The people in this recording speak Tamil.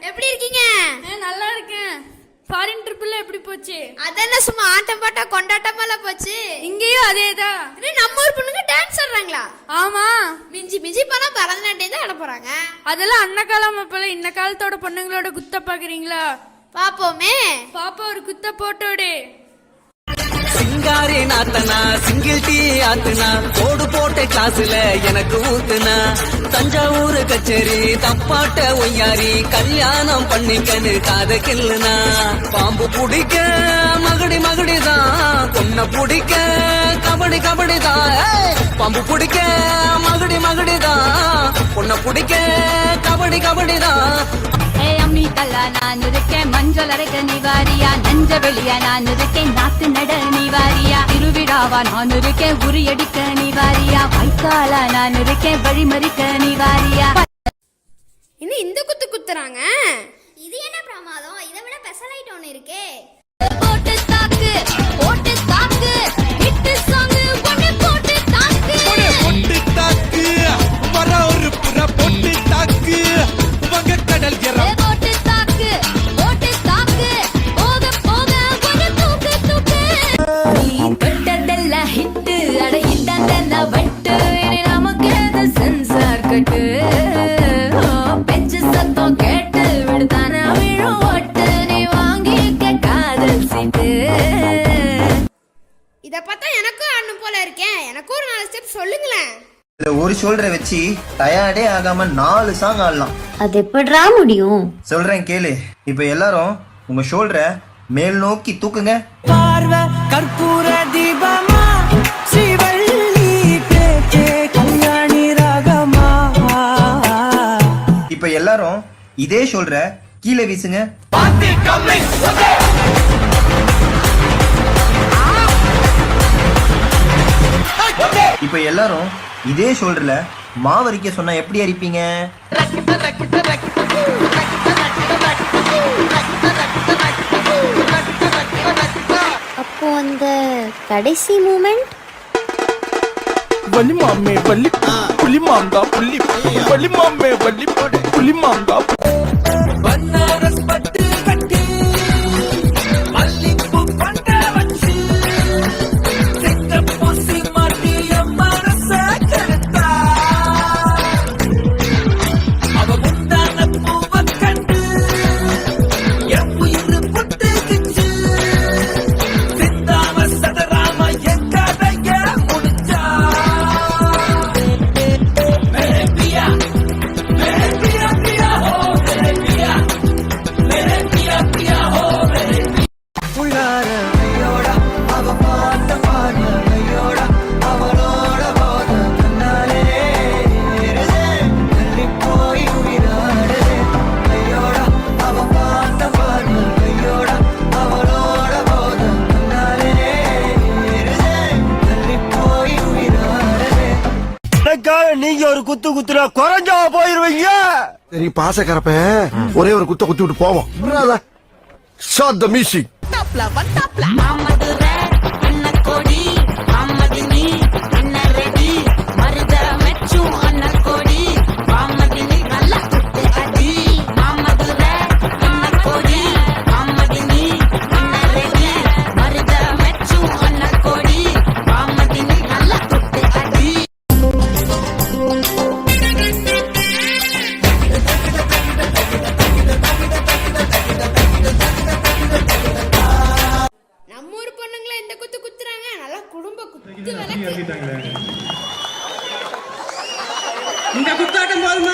எப்படி இருக்கீங்க? நல்லா இருக்கேன். ஃபாரின் ட்ரிப்ல எப்படி போச்சு? அதென்ன சும்மா ஆட்டம் பாட்டா கொண்டாட்டமால போச்சு. இங்கேயும் அதேதான். நம்ம ஊர் பொண்ணுங்க டான்ஸ் ஆடுறாங்களா? ஆமா, மிஞ்சி மிஞ்சி போனா பரதநாட்டியம் தான் ஆட போறாங்க. அதெல்லாம் அன்ன காலம் போல இந்த காலத்தோட பொண்ணுங்களோட குத்த பாக்குறீங்களா? பாப்போமே. பாப்பா ஒரு குத்த போட்டோடு. சிங்காரி நாத்தனா சிங்கிள் டீ ஆத்துனா போடு போட்ட கிளாஸ்ல எனக்கு ஊத்துனா தஞ்சாவூர் கச்சேரி தப்பாட்ட ஒய்யாரி கல்யாணம் பண்ணிக்கன்னு காத கில்லுனா பாம்பு பிடிக்க மகடி மகடிதான் பொண்ண பிடிக்க கபடி கபடிதான் பாம்பு பிடிக்க மகடி மகடிதான் பொண்ண பிடிக்க கபடி கபடிதான் அம்மி கல்லா நான் இருக்கேன் மஞ்சள் அரைக்க நிவாரியா நஞ்ச வெளிய நான் இருக்கேன் நாத்து நட நிவாரியா திருவிழாவா நான் இருக்கேன் உரியடிக்க நிவாரியா வைக்காலா நான் இருக்கேன் வழிமறிக்க நிவாரியா. இன்னும் இந்த குத்து குத்துறாங்க. இது என்ன பிரமாதம்? இதை விட பெசலைட் ஒண்ணு இருக்கே. போட்டு தாக்கு போட்டு தாக்கு ஹிட் சாங் ஒண்ணு போட்டு தாக்கு போட்டு தாக்கு வர ஒரு புற போட்டு தாக்கு வங்க கடல் போட்டு தாக்கு போட்டு தாக்கு போக போக ஒரு தூக்கு தூக்கு நீ தொட்டதெல்லாம் ஹிட் அட இட்டதெல்லாம் வட்டு இனி நமக்கு எது சென்சார் கட்டு பெஞ்சு சத்தம் கேட்டு விடுதான விழும் ஓட்டு நீ வாங்கிக்க காதல் சீட்டு. இத பார்த்தா எனக்கும் ஆடணும் போல இருக்கேன். எனக்கும் ஒரு 4 ஸ்டெப் சொல்லுங்களேன். இதுல ஒரு ஷோல்டரை வச்சு டயர்டே ஆகாம 4 சாங் ஆடலாம். அது எப்படிடா முடியும்? சொல்றேன் கேளு. இப்ப எல்லாரும் உங்க ஷோல்டரை மேல் நோக்கி தூக்குங்க. பார்வை கற்பூர தீபமா ஸ்ரீவள்ளி பேச்சே கல்யாணி ராகமா. இப்ப எல்லாரும் இதே ஷோல்டரை கீழே வீசுங்க. இப்ப எல்லாரும் இதே ஷோல்டர்ல மாவரிக்க சொன்னா எப்படி அரிப்பீங்க? அப்போ அந்த கடைசி மூமெண்ட் வள்ளி மாமே வள்ளி புலி மாங்கா புள்ளி வள்ளி மாமே வள்ளி புலி மாங்கா பன்னாரஸ் பட்டு கட்டி மல்லிப்பூ பண்ட வச்சு செக்க பூசி மாட்டி மனச கெடுத்தா அவ முந்தான பூவ கண்டு என் உயிர் புட்டுக்குச்சு சிந்தாம சதராம என் கதைய முடிச்சா. மேரே பியா பியா ஹோ மேரே பியா பியா ஹோ மேரே உள்ளார கையோட அவ பார்த்த பார்வை கையோட அவளோட போத கண்ணாலே தள்ளி போய் உயிராடுதே கையோட அவ பார்த்த பார்வை கையோட அவளோட போத கண்ணாலே தள்ளி போய் உயிராடுதே. எனக்காக நீங்க ஒரு குத்து குத்துனா குறைஞ்சா போயிருவீங்க. சரி பாசக்கரப்ப ஒரே ஒரு குத்த குத்தி விட்டு போவோம். Shot the music. மாமதுரை அண்ண கோடி மாமதினி அண்ண ரெடி மருத மெச்சும் அண்ண கோடி மாமதினி நல்லா குத்து அடி மாமதுரை அண்ண கோடி மாமதினி அண்ண ரெடி மருத மெச்சும் அண்ண கோடி மாமதினி நல்லா குத்து அடி. நம்ம ஊர் பொண்ணுங்களை இந்த குத்து குத்துறாங்க. நல்லா குடும்ப குத்து விளக்கு. இந்த குத்தாட்டம் போதுமா?